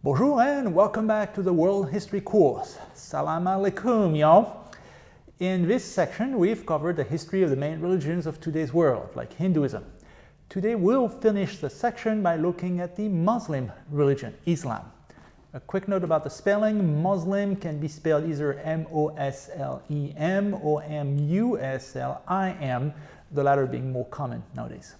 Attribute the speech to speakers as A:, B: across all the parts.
A: Bonjour and welcome back to the World History course. Salam alaikum, y'all. In this section, we've covered the history of the main religions of today's world, like Hinduism. Today, we'll finish the section by looking at the Muslim religion, Islam. A quick note about the spelling: Muslim can be spelled either M-O-S-L-E-M or M-U-S-L-I-M, the latter being more common nowadays.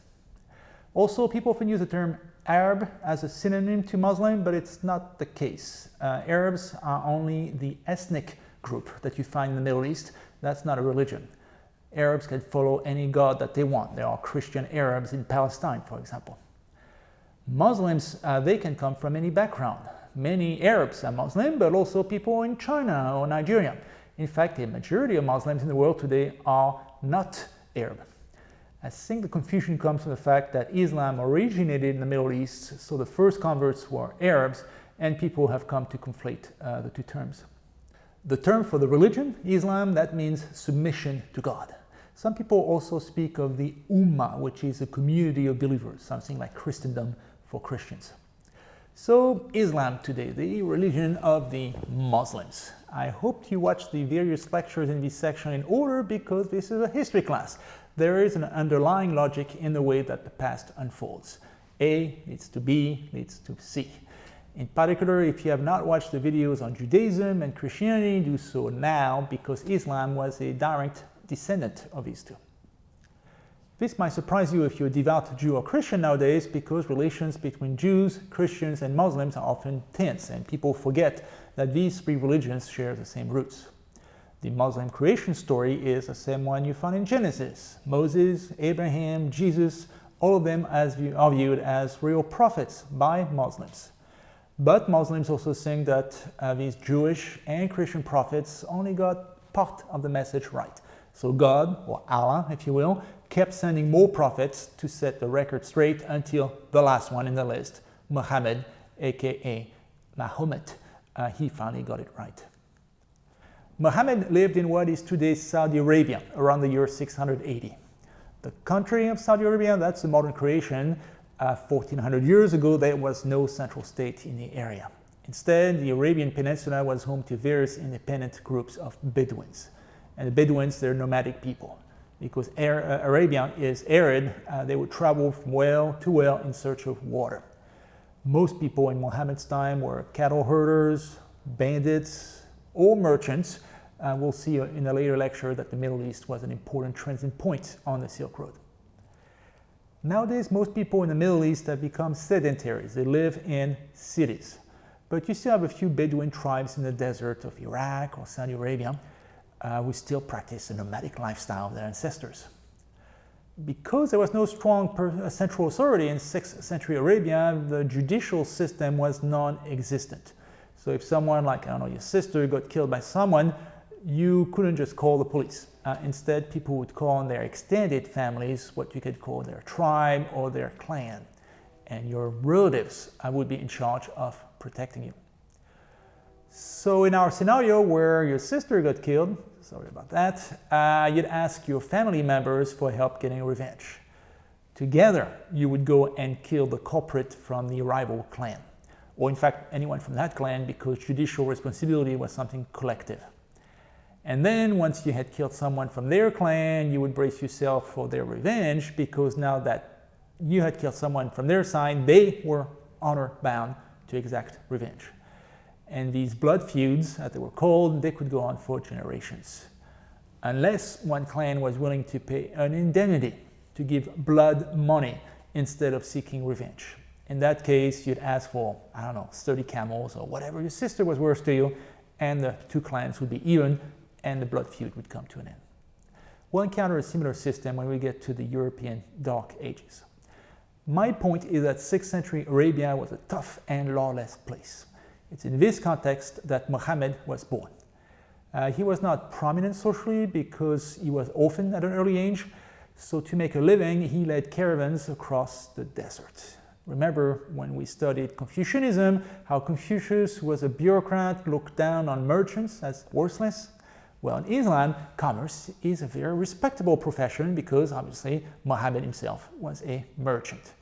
A: Also, people often use the term Arab as a synonym to Muslim, but it's not the case. Arabs are only the ethnic group that you find in the Middle East. That's not a religion. Arabs can follow any god that they want. There are Christian Arabs in Palestine, for example. Muslims, they can come from any background. Many Arabs are Muslim, but also people in China or Nigeria. In fact, the majority of Muslims in the world today are not Arab. I think the confusion comes from the fact that Islam originated in the Middle East, so the first converts were Arabs, and people have come to conflate the two terms. The term for the religion, Islam, that means submission to God. Some people also speak of the Ummah, which is a community of believers, something like Christendom for Christians. So, Islam today, the religion of the Muslims. I hope you watched the various lectures in this section in order because this is a history class. There is an underlying logic in the way that the past unfolds. A leads to B, leads to C. In particular, if you have not watched the videos on Judaism and Christianity, do so now because Islam was a direct descendant of these two. This might surprise you if you're a devout Jew or Christian nowadays because relations between Jews, Christians, and Muslims are often tense, and people forget that these three religions share the same roots. The Muslim creation story is the same one you find in Genesis. Moses, Abraham, Jesus, all of them are viewed as real prophets by Muslims. But Muslims also think that these Jewish and Christian prophets only got part of the message right. So God, or Allah if you will, kept sending more prophets to set the record straight until the last one in the list, Muhammad, aka Mahomet. He finally got it right. Muhammad lived in what is today's Saudi Arabia around the year 680. The country of Saudi Arabia, that's a modern creation. 1400 years ago, there was no central state in the area. Instead, the Arabian Peninsula was home to various independent groups of Bedouins. And the Bedouins, they're nomadic people. Because Arabia is arid, they would travel from well to well in search of water. Most people in Muhammad's time were cattle herders, bandits, or merchants. We'll see in a later lecture that the Middle East was an important transit point on the Silk Road. Nowadays, most people in the Middle East have become sedentaries. They live in cities. But you still have a few Bedouin tribes in the desert of Iraq or Saudi Arabia who still practice a nomadic lifestyle of their ancestors. Because there was no strong central authority in 6th century Arabia, the judicial system was non-existent. So if someone like, I don't know, your sister got killed by someone, you couldn't just call the police. Instead, people would call on their extended families, what you could call their tribe or their clan. And your relatives would be in charge of protecting you. So in our scenario where your sister got killed, sorry about that, you'd ask your family members for help getting revenge. Together, you would go and kill the culprit from the rival clan. Or in fact, anyone from that clan, because judicial responsibility was something collective. And then once you had killed someone from their clan, you would brace yourself for their revenge because now that you had killed someone from their side, they were honor-bound to exact revenge. And these blood feuds, as they were called, they could go on for generations. Unless one clan was willing to pay an indemnity to give blood money instead of seeking revenge. In that case, you'd ask for, I don't know, 30 camels or whatever your sister was worth to you, and the two clans would be even, and the blood feud would come to an end. We'll encounter a similar system when we get to the European Dark Ages. My point is that 6th century Arabia was a tough and lawless place. It's in this context that Muhammad was born. He was not prominent socially because he was orphaned at an early age, so to make a living, he led caravans across the desert. Remember when we studied Confucianism, how Confucius was a bureaucrat, looked down on merchants as worthless? Well, in Islam, commerce is a very respectable profession because obviously Muhammad himself was a merchant.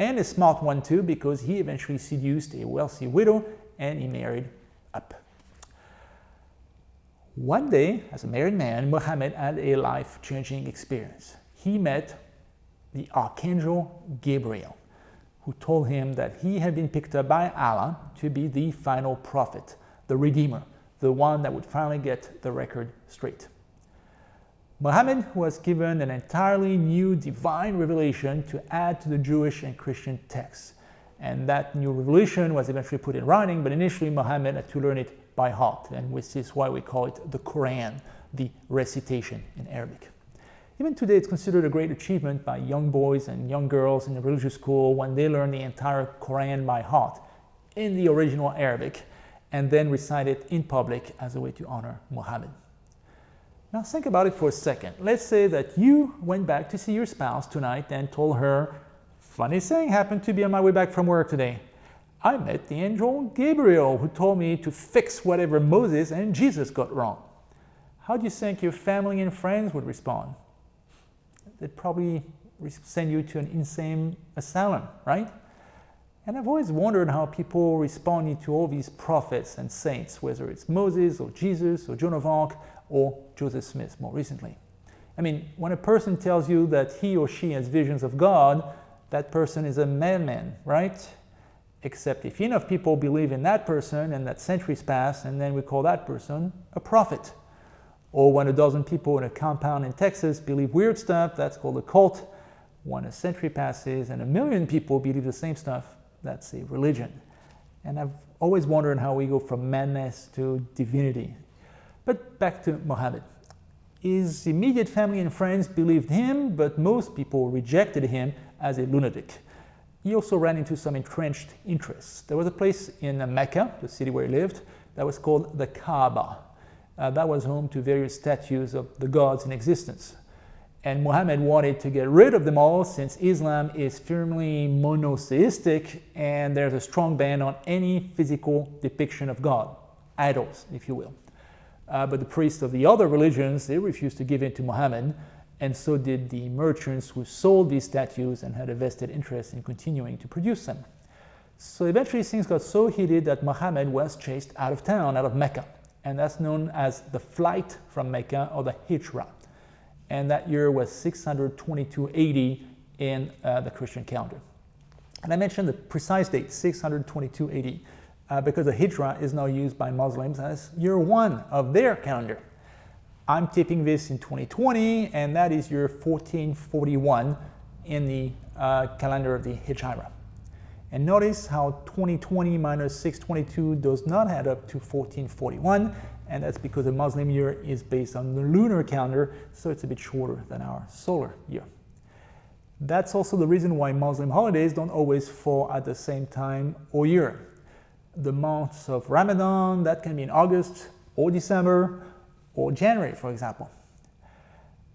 A: and a smart one too, because he eventually seduced a wealthy widow and he married up. One day, as a married man, Muhammad had a life-changing experience. He met the Archangel Gabriel, who told him that he had been picked up by Allah to be the final prophet, the Redeemer, the one that would finally get the record straight. Muhammad was given an entirely new divine revelation to add to the Jewish and Christian texts. And that new revelation was eventually put in writing, but initially Muhammad had to learn it by heart, and which is why we call it the Quran, the recitation in Arabic. Even today, it's considered a great achievement by young boys and young girls in a religious school when they learn the entire Quran by heart in the original Arabic and then recite it in public as a way to honor Muhammad. Now think about it for a second. Let's say that you went back to see your spouse tonight and told her, "Funny thing happened to be on my way back from work today. I met the angel Gabriel who told me to fix whatever Moses and Jesus got wrong." How do you think your family and friends would respond? They'd probably send you to an insane asylum, right? And I've always wondered how people responded to all these prophets and saints, whether it's Moses or Jesus or Joan of Arc or Joseph Smith more recently. I mean, when a person tells you that he or she has visions of God, that person is a madman, right? Except if enough people believe in that person and that centuries pass, and then we call that person a prophet. Or when a dozen people in a compound in Texas believe weird stuff, that's called a cult. When a century passes and 1 million people believe the same stuff, that's a religion. And I've always wondered how we go from madness to divinity. But back to Muhammad. His immediate family and friends believed him, but most people rejected him as a lunatic. He also ran into some entrenched interests. There was a place in Mecca, the city where he lived, that was called the Kaaba. That was home to various statues of the gods in existence. And Muhammad wanted to get rid of them all since Islam is firmly monotheistic and there's a strong ban on any physical depiction of God, idols, if you will. But the priests of the other religions, they refused to give in to Muhammad, and so did the merchants who sold these statues and had a vested interest in continuing to produce them. So eventually things got so heated that Muhammad was chased out of town, out of Mecca. And that's known as the flight from Mecca, or the Hijrah. And that year was 622 AD in the Christian calendar. And I mentioned the precise date, 622 AD, because the Hijrah is now used by Muslims as year 1 of their calendar. I'm taping this in 2020, and that is year 1441 in the calendar of the Hijrah. And notice how 2020 minus 622 does not add up to 1441, and that's because the Muslim year is based on the lunar calendar, so it's a bit shorter than our solar year. That's also the reason why Muslim holidays don't always fall at the same time all year. The months of Ramadan, that can be in August or December or January, for example.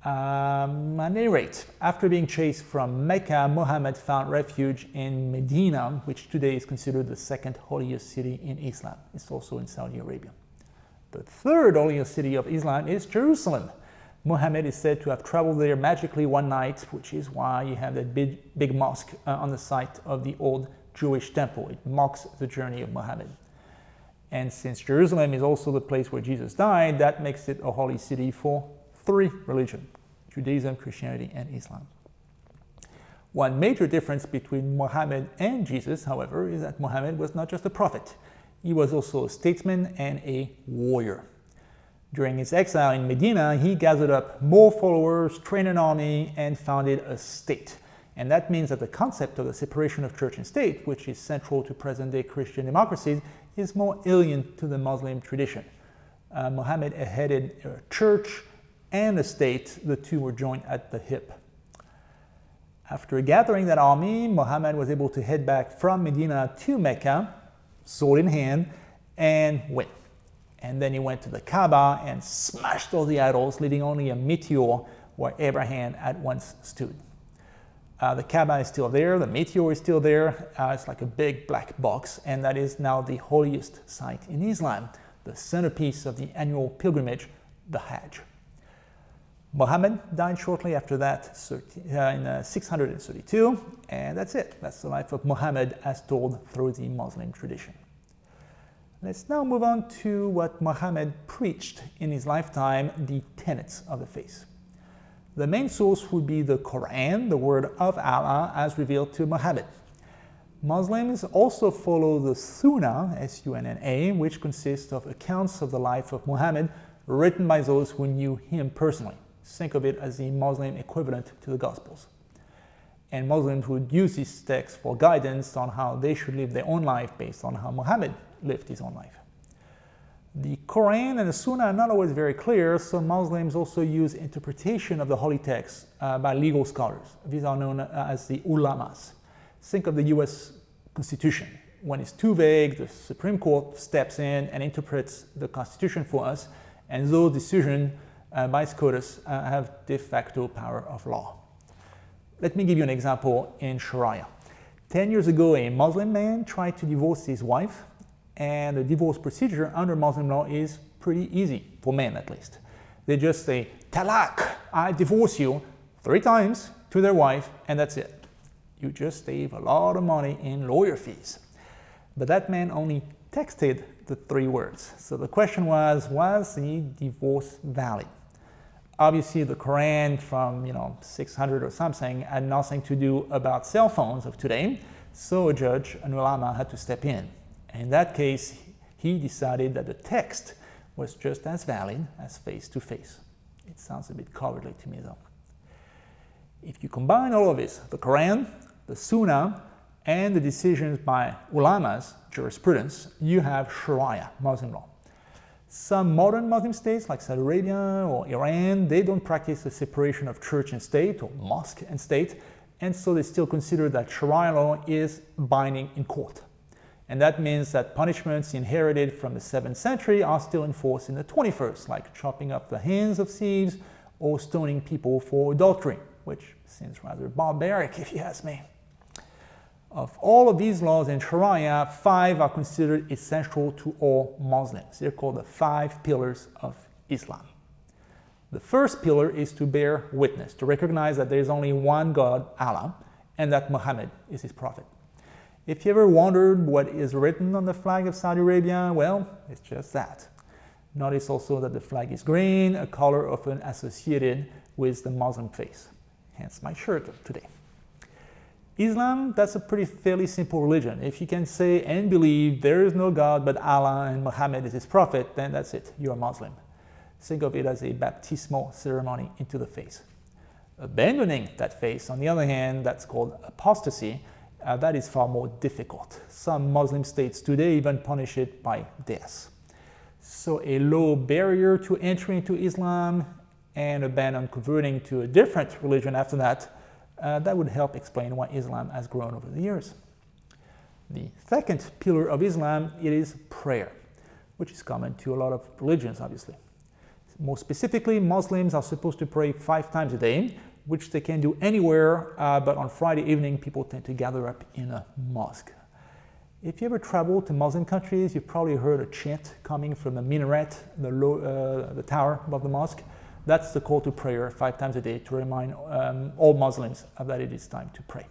A: At any rate, after being chased from Mecca, Muhammad found refuge in Medina, which today is considered the second holiest city in Islam. It's also in Saudi Arabia. The third holiest city of Islam is Jerusalem. Muhammad is said to have traveled there magically one night, which is why you have that big mosque on the site of the old Jewish temple. It marks the journey of Muhammad. And since Jerusalem is also the place where Jesus died, that makes it a holy city for 3 religions: Judaism, Christianity, and Islam. One major difference between Muhammad and Jesus, however, is that Muhammad was not just a prophet. He was also a statesman and a warrior. During his exile in Medina, he gathered up more followers, trained an army, and founded a state. And that means that the concept of the separation of church and state, which is central to present-day Christian democracies, is more alien to the Muslim tradition. Muhammad headed a church and a state. The two were joined at the hip. After gathering that army, Muhammad was able to head back from Medina to Mecca, sword in hand, and win. And then he went to the Kaaba and smashed all the idols, leaving only a meteor where Abraham had once stood. The Kaaba is still there, the meteor is still there, it's like a big black box, and that is now the holiest site in Islam, the centerpiece of the annual pilgrimage, the Hajj. Muhammad died shortly after that in 632, and that's it. That's the life of Muhammad as told through the Muslim tradition. Let's now move on to what Muhammad preached in his lifetime, the tenets of the faith. The main source would be the Quran, the word of Allah as revealed to Muhammad. Muslims also follow the Sunnah, S-U-N-N-A, which consists of accounts of the life of Muhammad written by those who knew him personally. Think of it as the Muslim equivalent to the Gospels. And Muslims would use these texts for guidance on how they should live their own life based on how Muhammad lived his own life. The Quran and the Sunnah are not always very clear, so Muslims also use interpretation of the holy texts by legal scholars. These are known as the ulamas. Think of the US Constitution. When it's too vague, the Supreme Court steps in and interprets the Constitution for us, and those decisions by SCOTUS have de facto power of law. Let me give you an example in Sharia. 10 years ago, a Muslim man tried to divorce his wife, and the divorce procedure under Muslim law is pretty easy, for men at least. They just say, talaq, I divorce you, 3 times to their wife, and that's it. You just save a lot of money in lawyer fees. But that man only texted the 3 words. So the question was the divorce valid? Obviously, the Quran from 600 or something had nothing to do about cell phones of today, so a judge, an ulama, had to step in. In that case, he decided that the text was just as valid as face-to-face. It sounds a bit cowardly to me, though. If you combine all of this, the Quran, the Sunnah, and the decisions by ulamas, jurisprudence, you have Sharia, Muslim law. Some modern Muslim states, like Saudi Arabia or Iran, they don't practice the separation of church and state, or mosque and state, and so they still consider that Sharia law is binding in court. And that means that punishments inherited from the 7th century are still enforced in the 21st, like chopping up the hands of thieves or stoning people for adultery, which seems rather barbaric if you ask me. Of all of these laws in Sharia, 5 are considered essential to all Muslims. They're called the 5 pillars of Islam. The first pillar is to bear witness, to recognize that there is only one God, Allah, and that Muhammad is his prophet. If you ever wondered what is written on the flag of Saudi Arabia, well, it's just that. Notice also that the flag is green, a color often associated with the Muslim faith. Hence my shirt today. Islam, that's a fairly simple religion. If you can say and believe there is no God but Allah and Muhammad is his prophet, then that's it, you're a Muslim. Think of it as a baptismal ceremony into the faith. Abandoning that faith, on the other hand, that's called apostasy. That is far more difficult. Some Muslim states today even punish it by death. So a low barrier to entry into Islam and a ban on converting to a different religion after that, that would help explain why Islam has grown over the years. The second pillar of Islam, it is prayer, which is common to a lot of religions, obviously. More specifically, Muslims are supposed to pray 5 times a day, which they can do anywhere, but on Friday evening, people tend to gather up in a mosque. If you ever travel to Muslim countries, you've probably heard a chant coming from the minaret, the tower above the mosque. That's the call to prayer 5 times a day to remind all Muslims that it is time to pray.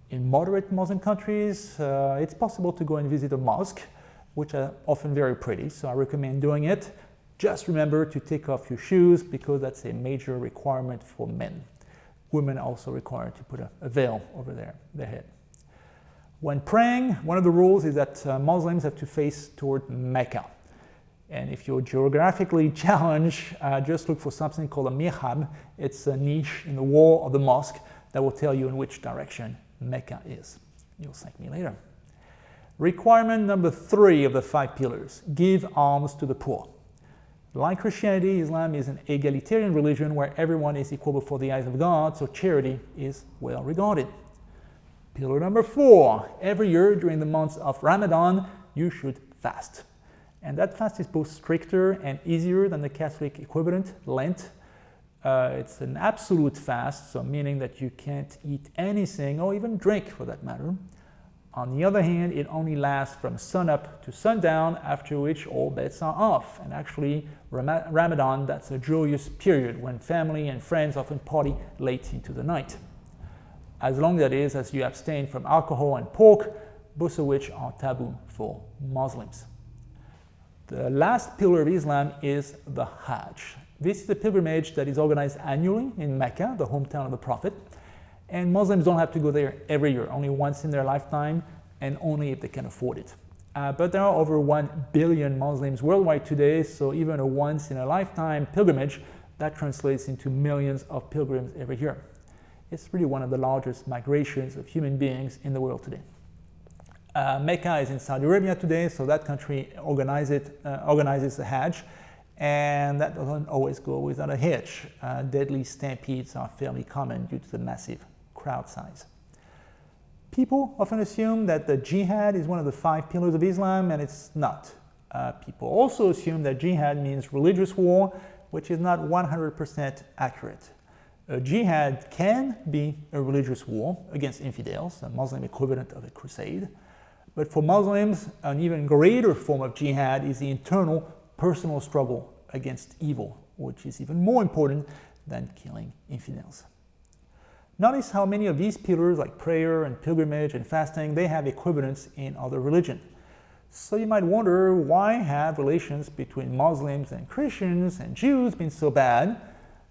A: In moderate Muslim countries, it's possible to go and visit a mosque, which are often very pretty, so I recommend doing it. Just remember to take off your shoes because that's a major requirement for men. Women are also required to put a veil over their head. When praying, one of the rules is that Muslims have to face toward Mecca. And if you're geographically challenged, just look for something called a mihrab. It's a niche in the wall of the mosque that will tell you in which direction Mecca is. You'll thank me later. Requirement number 3 of the 5 pillars, give alms to the poor. Like Christianity, Islam is an egalitarian religion where everyone is equal before the eyes of God, so charity is well regarded. Pillar number 4, every year during the months of Ramadan, you should fast. And that fast is both stricter and easier than the Catholic equivalent, Lent. It's an absolute fast, so meaning that you can't eat anything or even drink for that matter. On the other hand, it only lasts from sunup to sundown, after which all bets are off. And actually, Ramadan, that's a joyous period when family and friends often party late into the night. As long, that is, as you abstain from alcohol and pork, both of which are taboo for Muslims. The last pillar of Islam is the Hajj. This is a pilgrimage that is organized annually in Mecca, the hometown of the Prophet. And Muslims don't have to go there every year, only once in their lifetime, and only if they can afford it. But there are over 1 billion Muslims worldwide today, so even a once-in-a-lifetime pilgrimage, that translates into millions of pilgrims every year. It's really one of the largest migrations of human beings in the world today. Mecca is in Saudi Arabia today, so that country organizes the Hajj, and that doesn't always go without a hitch. Deadly stampedes are fairly common due to the massive crowd size. People often assume that the jihad is one of the 5 pillars of Islam, and it's not. People also assume that jihad means religious war, which is not 100% accurate. A jihad can be a religious war against infidels, a Muslim equivalent of a crusade. But for Muslims, an even greater form of jihad is the internal personal struggle against evil, which is even more important than killing infidels. Notice how many of these pillars, like prayer and pilgrimage and fasting, they have equivalents in other religions. So you might wonder, why have relations between Muslims and Christians and Jews been so bad,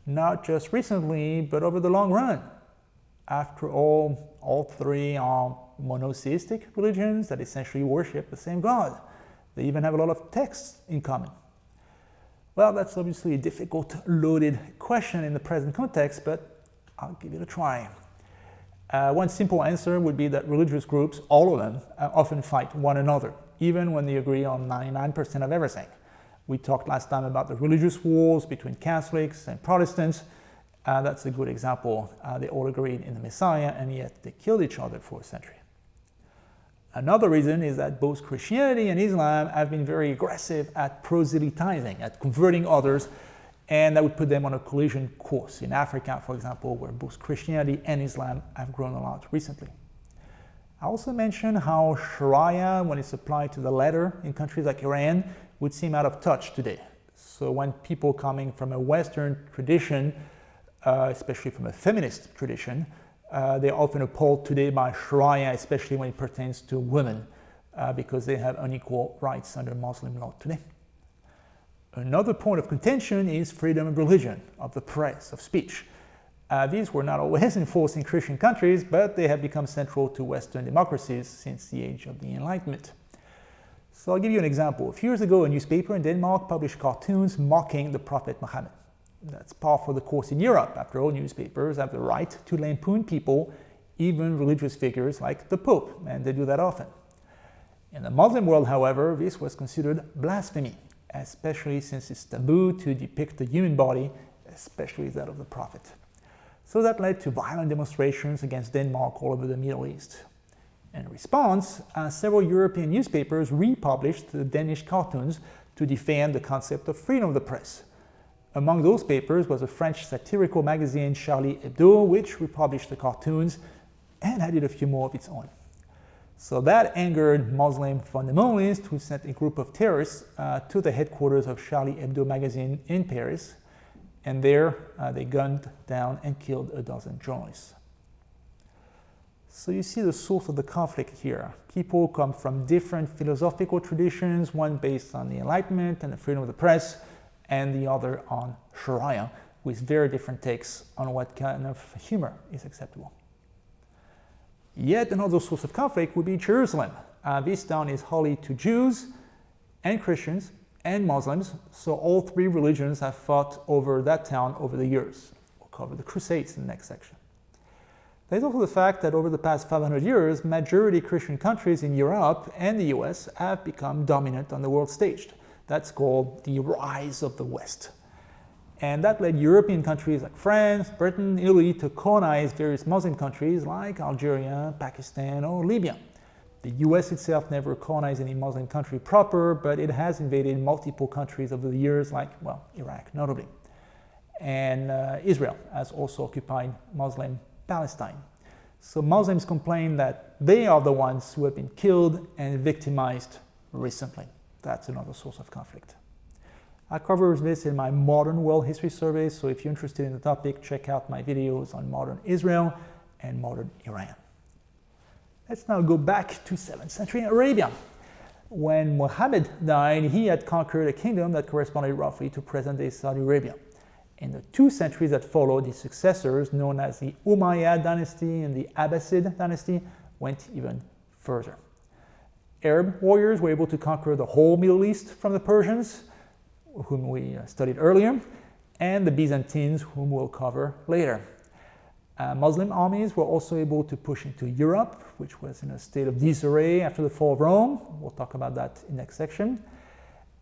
A: not just recently, but over the long run? After all 3 are monotheistic religions that essentially worship the same God. They even have a lot of texts in common. Well, that's obviously a difficult, loaded question in the present context, but I'll give it a try. One simple answer would be that religious groups, all of them, often fight one another, even when they agree on 99% of everything. We talked last time about the religious wars between Catholics and Protestants. That's a good example. They all agreed in the Messiah, and yet they killed each other for a century. Another reason is that both Christianity and Islam have been very aggressive at proselytizing, at converting others, and that would put them on a collision course. In Africa, for example, where both Christianity and Islam have grown a lot recently. I also mentioned how Sharia, when it's applied to the letter in countries like Iran, would seem out of touch today. So when people coming from a Western tradition, especially from a feminist tradition, they're often appalled today by Sharia, especially when it pertains to women, because they have unequal rights under Muslim law today. Another point of contention is freedom of religion, of the press, of speech. These were not always enforced in Christian countries, but they have become central to Western democracies since the age of the Enlightenment. So I'll give you an example. A few years ago, a newspaper in Denmark published cartoons mocking the Prophet Muhammad. That's par for the course in Europe. After all, newspapers have the right to lampoon people, even religious figures like the Pope, and they do that often. In the Muslim world, however, this was considered blasphemy, especially since it's taboo to depict the human body, especially that of the Prophet. So that led to violent demonstrations against Denmark all over the Middle East. In response, several European newspapers republished the Danish cartoons to defend the concept of freedom of the press. Among those papers was a French satirical magazine, Charlie Hebdo, which republished the cartoons and added a few more of its own. So that angered Muslim fundamentalists, who sent a group of terrorists to the headquarters of Charlie Hebdo magazine in Paris, and there they gunned down and killed a dozen journalists. So you see the source of the conflict here. People come from different philosophical traditions, one based on the Enlightenment and the freedom of the press, and the other on Sharia, with very different takes on what kind of humor is acceptable. Yet another source of conflict would be Jerusalem. This town is holy to Jews and Christians and Muslims, so all 3 religions have fought over that town over the years. We'll cover the Crusades in the next section. There's also the fact that over the past 500 years, majority Christian countries in Europe and the US have become dominant on the world stage. That's called the rise of the West. And that led European countries like France, Britain, Italy to colonize various Muslim countries like Algeria, Pakistan, or Libya. The US itself never colonized any Muslim country proper, but it has invaded multiple countries over the years like, well, Iraq notably. And Israel has also occupied Muslim Palestine. So Muslims complain that they are the ones who have been killed and victimized recently. That's another source of conflict. I cover this in my Modern World History survey, so if you're interested in the topic, check out my videos on modern Israel and modern Iran. Let's now go back to 7th century Arabia. When Muhammad died, he had conquered a kingdom that corresponded roughly to present-day Saudi Arabia. In the 2 centuries that followed, his successors, known as the Umayyad dynasty and the Abbasid dynasty, went even further. Arab warriors were able to conquer the whole Middle East from the Persians, whom we studied earlier, and the Byzantines, whom we'll cover later. Muslim armies were also able to push into Europe, which was in a state of disarray after the fall of Rome. We'll talk about that in the next section.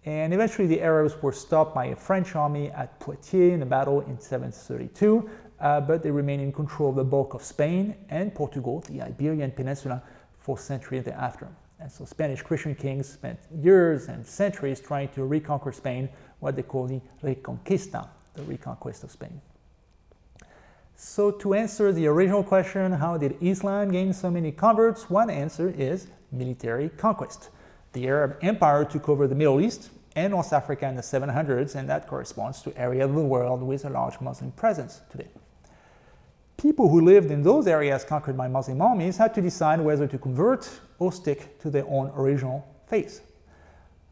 A: And eventually the Arabs were stopped by a French army at Poitiers in a battle in 732, but they remained in control of the bulk of Spain and Portugal, the Iberian Peninsula, for centuries thereafter. And so Spanish Christian kings spent years and centuries trying to reconquer Spain, what they call the Reconquista, the reconquest of Spain. So to answer the original question, how did Islam gain so many converts? One answer is military conquest. The Arab Empire took over the Middle East and North Africa in the 700s, and that corresponds to areas of the world with a large Muslim presence today. People who lived in those areas conquered by Muslim armies had to decide whether to convert or stick to their own original faith.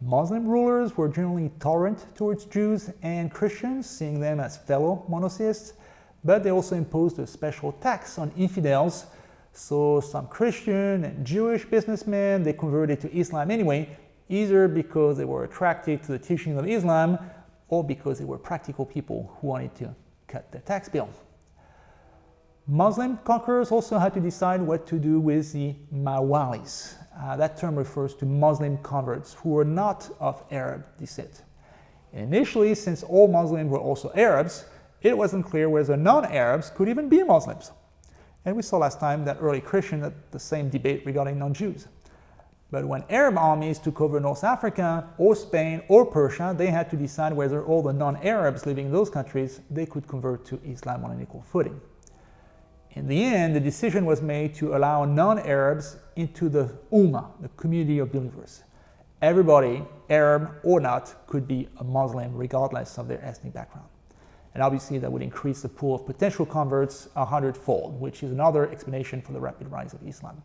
A: Muslim rulers were generally tolerant towards Jews and Christians, seeing them as fellow monotheists, but they also imposed a special tax on infidels. So some Christian and Jewish businessmen, they converted to Islam anyway, either because they were attracted to the teaching of Islam or because they were practical people who wanted to cut their tax bill. Muslim conquerors also had to decide what to do with the Mawalis. That term refers to Muslim converts who were not of Arab descent. Initially, since all Muslims were also Arabs, it wasn't clear whether non-Arabs could even be Muslims. And we saw last time that early Christians had the same debate regarding non-Jews. But when Arab armies took over North Africa, or Spain, or Persia, they had to decide whether all the non-Arabs living in those countries, they could convert to Islam on an equal footing. In the end, the decision was made to allow non-Arabs into the Ummah, the community of believers. Everybody, Arab or not, could be a Muslim regardless of their ethnic background. And obviously that would increase the pool of potential converts 100-fold, which is another explanation for the rapid rise of Islam.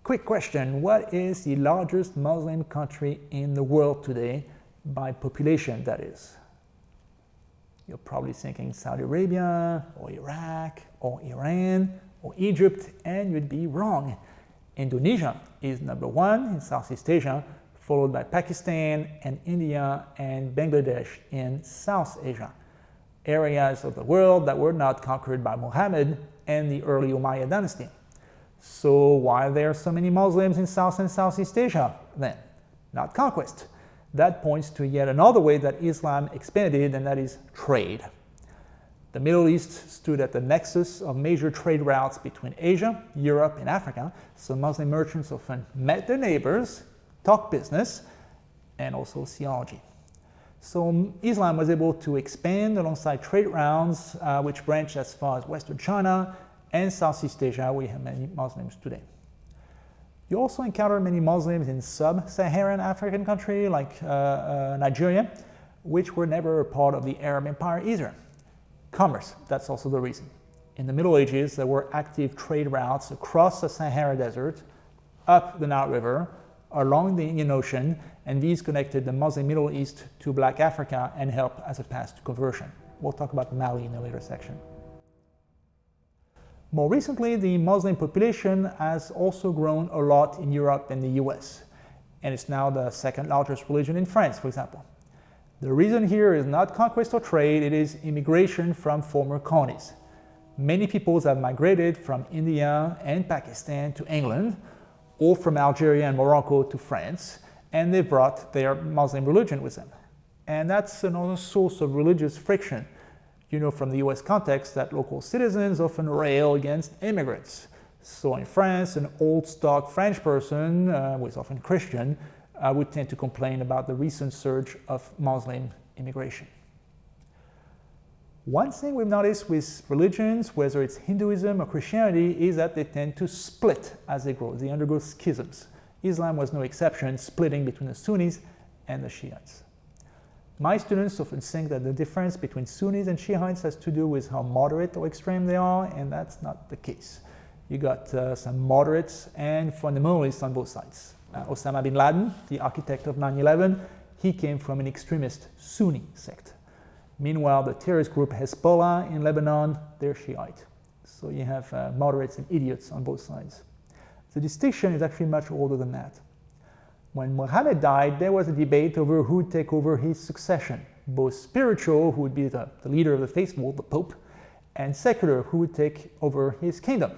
A: Quick question, what is the largest Muslim country in the world today, by population that is? You're probably thinking Saudi Arabia, or Iraq, or Iran, or Egypt, and you'd be wrong. Indonesia is number 1 in Southeast Asia, followed by Pakistan and India and Bangladesh in South Asia, areas of the world that were not conquered by Muhammad and the early Umayyad dynasty. So why are there so many Muslims in South and Southeast Asia then? Not conquest. That points to yet another way that Islam expanded, and that is trade. The Middle East stood at the nexus of major trade routes between Asia, Europe, and Africa, so Muslim merchants often met their neighbors, talked business, and also theology. So Islam was able to expand alongside trade routes, which branched as far as Western China and Southeast Asia, where we have many Muslims today. You also encounter many Muslims in sub-Saharan African countries like Nigeria, which were never a part of the Arab Empire either. Commerce, that's also the reason. In the Middle Ages, there were active trade routes across the Sahara Desert, up the Nile River, along the Indian Ocean, and these connected the Muslim Middle East to Black Africa and helped as a path to conversion. We'll talk about Mali in a later section. More recently, the Muslim population has also grown a lot in Europe and the US, and it's now the second largest religion in France, for example. The reason here is not conquest or trade, it is immigration from former colonies. Many peoples have migrated from India and Pakistan to England, or from Algeria and Morocco to France, and they brought their Muslim religion with them. And that's another source of religious friction. You know from the US context that local citizens often rail against immigrants. So in France, an old stock French person, who is often Christian, would tend to complain about the recent surge of Muslim immigration. One thing we've noticed with religions, whether it's Hinduism or Christianity, is that they tend to split as they grow. They undergo schisms. Islam was no exception, splitting between the Sunnis and the Shiites. My students often think that the difference between Sunnis and Shiites has to do with how moderate or extreme they are, and that's not the case. You got some moderates and fundamentalists on both sides. Osama bin Laden, the architect of 9/11, he came from an extremist Sunni sect. Meanwhile, the terrorist group Hezbollah in Lebanon, they're Shiite. So you have moderates and idiots on both sides. The distinction is actually much older than that. When Muhammad died, there was a debate over who would take over his succession, both spiritual, who would be the leader of the faithful, the Pope, and secular, who would take over his kingdom.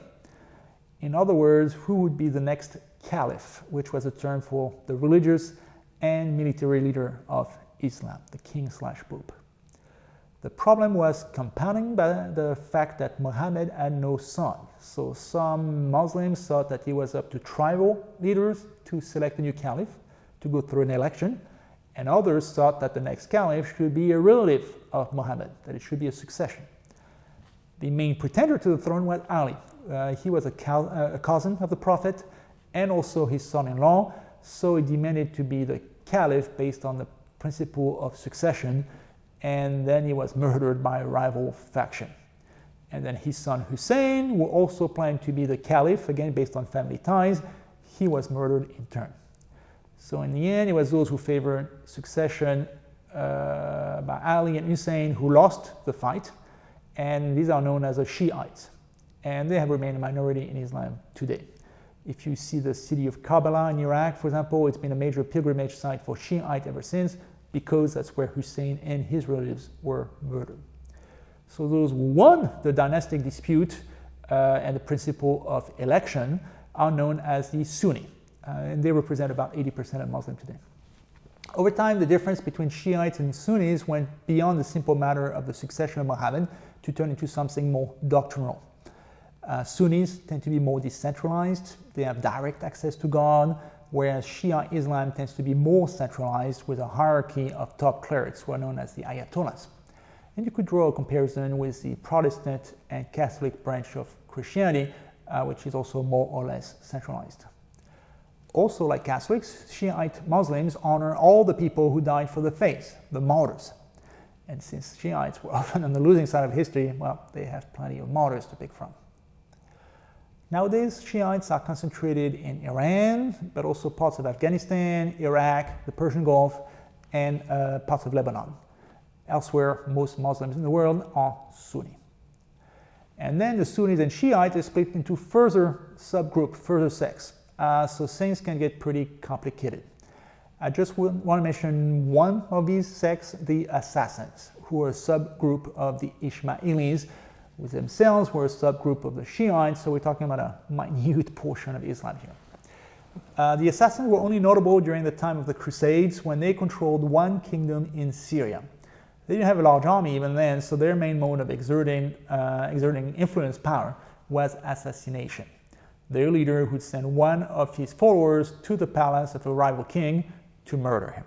A: In other words, who would be the next caliph, which was a term for the religious and military leader of Islam, the king/pope. The problem was compounding by the fact that Muhammad had no son. So some Muslims thought that it was up to tribal leaders to select a new caliph, to go through an election, and others thought that the next caliph should be a relative of Muhammad, that it should be a succession. The main pretender to the throne was Ali. He was a cousin of the Prophet and also his son-in-law, so he demanded to be the caliph based on the principle of succession, and then he was murdered by a rival faction. And then his son Hussein, who also planned to be the caliph, again based on family ties, he was murdered in turn. So in the end, it was those who favored succession by Ali and Hussein who lost the fight, and these are known as the Shiites. And they have remained a minority in Islam today. If you see the city of Karbala in Iraq, for example, it's been a major pilgrimage site for Shiite ever since, because that's where Hussein and his relatives were murdered. So those who won the dynastic dispute and the principle of election are known as the Sunni, and they represent about 80% of Muslims today. Over time, the difference between Shiites and Sunnis went beyond the simple matter of the succession of Muhammad to turn into something more doctrinal. Sunnis tend to be more decentralized, they have direct access to God, whereas Shia Islam tends to be more centralized with a hierarchy of top clerics who are known as the Ayatollahs. And you could draw a comparison with the Protestant and Catholic branch of Christianity, which is also more or less centralized. Also, like Catholics, Shiite Muslims honor all the people who died for the faith, the martyrs. And since Shiites were often on the losing side of history, well, they have plenty of martyrs to pick from. Nowadays, Shiites are concentrated in Iran, but also parts of Afghanistan, Iraq, the Persian Gulf, and parts of Lebanon. Elsewhere, most Muslims in the world are Sunni. And then the Sunnis and Shiites are split into further subgroups, further sects. So things can get pretty complicated. I just want to mention one of these sects, the Assassins, who are a subgroup of the Ismailis, with themselves were a subgroup of the Shiites, so we're talking about a minute portion of Islam here. The Assassins were only notable during the time of the Crusades, when they controlled one kingdom in Syria. They didn't have a large army even then, so their main mode of exerting influence power was assassination. Their leader would send one of his followers to the palace of a rival king to murder him.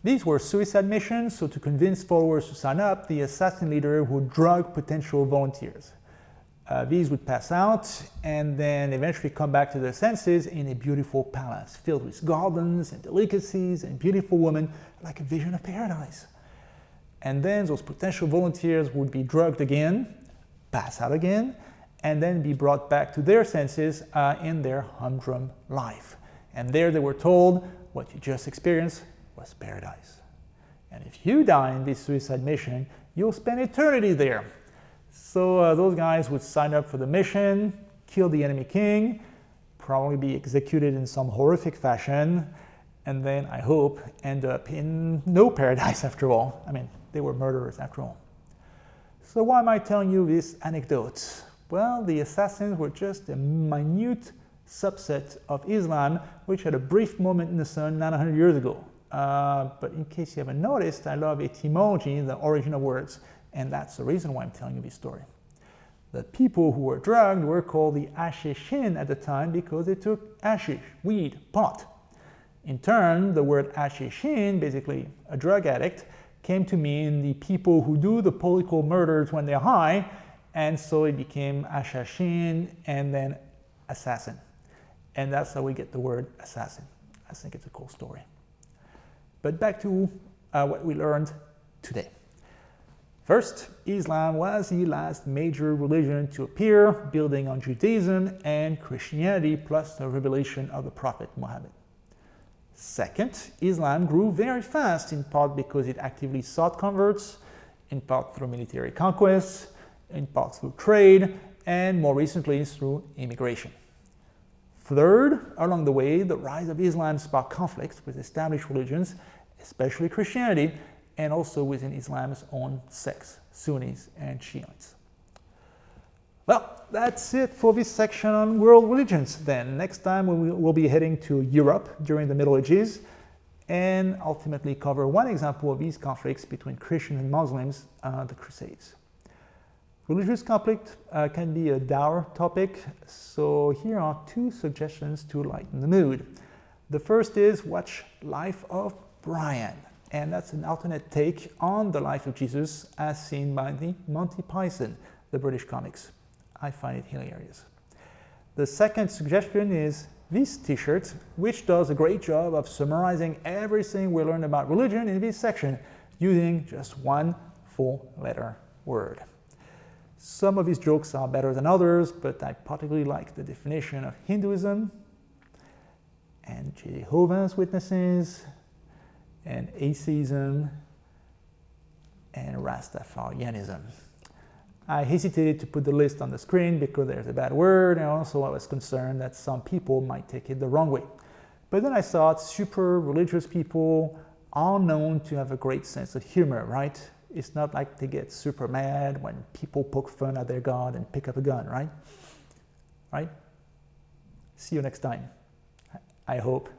A: These were suicide missions, so to convince followers to sign up, the assassin leader would drug potential volunteers. These would pass out and then eventually come back to their senses in a beautiful palace filled with gardens and delicacies and beautiful women, like a vision of paradise. And then those potential volunteers would be drugged again, pass out again, and then be brought back to their senses in their humdrum life. And there they were told, what you just experienced was paradise. And if you die in this suicide mission, you'll spend eternity there. So those guys would sign up for the mission, kill the enemy king, probably be executed in some horrific fashion, and then, I hope, end up in no paradise after all. I mean, they were murderers after all. So why am I telling you this anecdote? Well, the assassins were just a minute subset of Islam, which had a brief moment in the sun 900 years ago. But in case you haven't noticed, I love etymology, the origin of words, and that's the reason why I'm telling you this story. The people who were drugged were called the Ashishin at the time because they took ashish, weed, pot. In turn, the word Ashishin, basically a drug addict, came to mean the people who do the political murders when they're high, and so it became Ashashin and then assassin. And that's how we get the word assassin. I think it's a cool story. But back to what we learned today. First, Islam was the last major religion to appear, building on Judaism and Christianity, plus the revelation of the Prophet Muhammad. Second, Islam grew very fast, in part because it actively sought converts, in part through military conquests, in part through trade, and more recently through immigration. Third, along the way, the rise of Islam sparked conflicts with established religions, especially Christianity, and also within Islam's own sects, Sunnis and Shiites. Well, that's it for this section on world religions. Then next time we will be heading to Europe during the Middle Ages and ultimately cover one example of these conflicts between Christians and Muslims, the Crusades. Religious conflict can be a dour topic, so here are two suggestions to lighten the mood. The first is watch Life of Brian, and that's an alternate take on the life of Jesus as seen by the Monty Python, the British comics. I find it hilarious. The second suggestion is this t-shirt, which does a great job of summarizing everything we learned about religion in this section using just one four-letter word. Some of these jokes are better than others, but I particularly like the definition of Hinduism and Jehovah's Witnesses and atheism and Rastafarianism. I hesitated to put the list on the screen because there's a bad word, and also I was concerned that some people might take it the wrong way. But then I thought super religious people are known to have a great sense of humor, right? It's not like they get super mad when people poke fun at their God and pick up a gun, right? Right? See you next time, I hope.